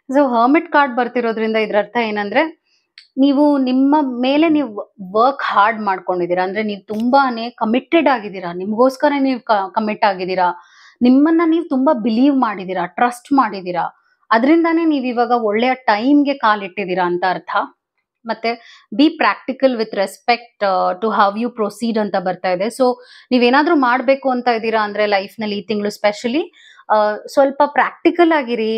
ಸೊ ಹರ್ಮಿಟ್ ಕಾರ್ಡ್ ಬರ್ತಿರೋದ್ರಿಂದ ಇದ್ರ ಅರ್ಥ ಏನಂದ್ರೆ, ನೀವು ನಿಮ್ಮ ಮೇಲೆ ನೀವು ವರ್ಕ್ ಹಾರ್ಡ್ ಮಾಡ್ಕೊಂಡಿದ್ದೀರಾ. ಅಂದ್ರೆ ನೀವು ತುಂಬಾನೇ ಕಮಿಟೆಡ್ ಆಗಿದ್ದೀರಾ, ನಿಮ್ಗೋಸ್ಕರ ನೀವು ಕಮಿಟ್ ಆಗಿದ್ದೀರಾ, ನಿಮ್ಮನ್ನ ನೀವು ತುಂಬಾ ಬಿಲೀವ್ ಮಾಡಿದೀರಾ, ಟ್ರಸ್ಟ್ ಮಾಡಿದೀರಾ. ಅದರಿಂದಾನೇ ನೀವು ಇವಾಗ ಒಳ್ಳೆಯ ಟೈಮ್ಗೆ ಕಾಲಿಟ್ಟಿದ್ದೀರಾ ಅಂತ ಅರ್ಥ. ಮತ್ತೆ be practical with respect to how you proceed ಅಂತ ಬರ್ತಾ ಇದೆ. ಸೊ ನೀವೇನಾದ್ರೂ ಮಾಡ್ಬೇಕು ಅಂತ ಇದ್ದೀರಾ ಅಂದ್ರೆ ಲೈಫ್ ನಲ್ಲಿ ಈ ತಿಂಗಳು ಸ್ಪೆಷಲಿ ಸ್ವಲ್ಪ ಪ್ರಾಕ್ಟಿಕಲ್ ಆಗಿರಿ.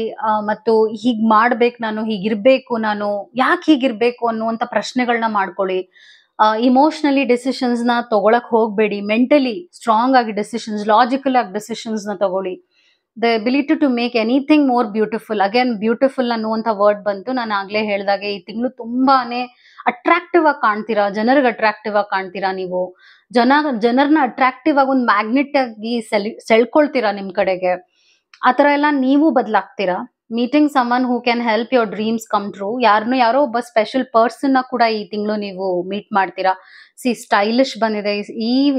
ಮತ್ತು ಹೀಗ್ ಮಾಡ್ಬೇಕು, ನಾನು ಹೀಗಿರ್ಬೇಕು, ನಾನು ಯಾಕೆ ಹೀಗಿರ್ಬೇಕು ಅನ್ನುವಂತ ಪ್ರಶ್ನೆಗಳನ್ನ ಮಾಡ್ಕೊಳ್ಳಿ. ಇಮೋಷನಲಿ ಡಿಸಿಷನ್ಸ್ ನ ತಗೊಳಕ್ ಹೋಗ್ಬೇಡಿ. ಮೆಂಟಲಿ ಸ್ಟ್ರಾಂಗ್ ಆಗಿ ಡಿಸಿಷನ್ಸ್, ಲಾಜಿಕಲ್ ಆಗಿ ಡಿಸಿಷನ್ಸ್ ನ ತಗೊಳ್ಳಿ. The ability to make anything more beautiful. Again beautiful ಅನ್ನುವಂಥ ವರ್ಡ್ ಬಂತು. ನಾನು ಆಗ್ಲೇ ಹೇಳ್ದಾಗೆ ಈ ತಿಂಗಳು ತುಂಬಾನೇ ಅಟ್ರಾಕ್ಟಿವ್ ಆಗಿ ಕಾಣ್ತೀರಾ, ಜನರಿಗೆ ಅಟ್ರಾಕ್ಟಿವ್ ಆಗಿ ಕಾಣ್ತೀರಾ. ನೀವು ಜನರನ್ನ ಅಟ್ರಾಕ್ಟಿವ್ ಆಗಿ ಒಂದು ಮ್ಯಾಗ್ನೆಟ್ ಆಗಿ ಸೆಳ್ಕೊಳ್ತೀರಾ ನಿಮ್ ಕಡೆಗೆ. ಆತರ ಎಲ್ಲ ನೀವು ಬದಲಾಗ್ತೀರಾ. Meeting someone who can help your dreams come true. ಯಾರೋ ಒಬ್ಬ ಸ್ಪೆಷಲ್ ಪರ್ಸನ್ ಕೂಡ ಈ ತಿಂಗಳು ನೀವು ಮೀಟ್ ಮಾಡ್ತೀರಾ. ಸ್ಟೈಲಿಶ್ ಬಂದಿದೆ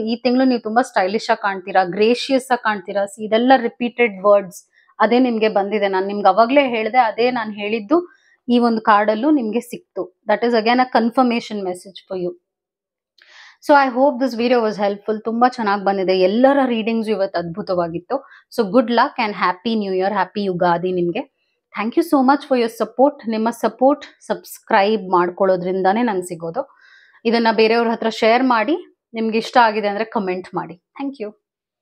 ಈ ತಿಂಗಳು. ನೀವು ತುಂಬಾ ಸ್ಟೈಲಿಶ್ ಆಗಿ ಕಾಣ್ತೀರಾ, ಗ್ರೇಷಿಯಸ್ ಆಗಿ ಕಾಣ್ತೀರಾ. ಇದೆಲ್ಲ ರಿಪೀಟೆಡ್ ವರ್ಡ್ಸ್ ಅದೇ ನಿಮ್ಗೆ ಬಂದಿದೆ. ನಾನು ನಿಮ್ಗೆ ಅವಾಗ್ಲೇ ಹೇಳಿದೆ, ಅದೇ ನಾನು ಹೇಳಿದ್ದು ಈ ಒಂದು ಕಾರ್ಡಲ್ಲೂ ನಿಮ್ಗೆ ಸಿಕ್ತು. That is again a confirmation message for you. So I hope this video was helpful. ತುಂಬಾ ಚೆನ್ನಾಗಿ ಬಂದಿದೆ. ಎಲ್ಲರ ರೀಡಿಂಗ್ಸ್ ಇವತ್ತು ಅದ್ಭುತವಾಗಿತ್ತು. So good luck and happy new year, happy Ugadi ನಿಮ್ಗೆ. Thank you so much for your support. ನಿಮ್ಮ support subscribe ಮಾಡ್ಕೊಳ್ಳೋದ್ರಿಂದಾನೇ ನಂಗೆ ಸಿಗೋದು. ಇದನ್ನ ಬೇರೆಯವ್ರ ಹತ್ರ ಶೇರ್ ಮಾಡಿ. ನಿಮ್ಗೆ ಇಷ್ಟ ಆಗಿದೆ ಅಂದ್ರೆ ಕಮೆಂಟ್ ಮಾಡಿ. Thank you.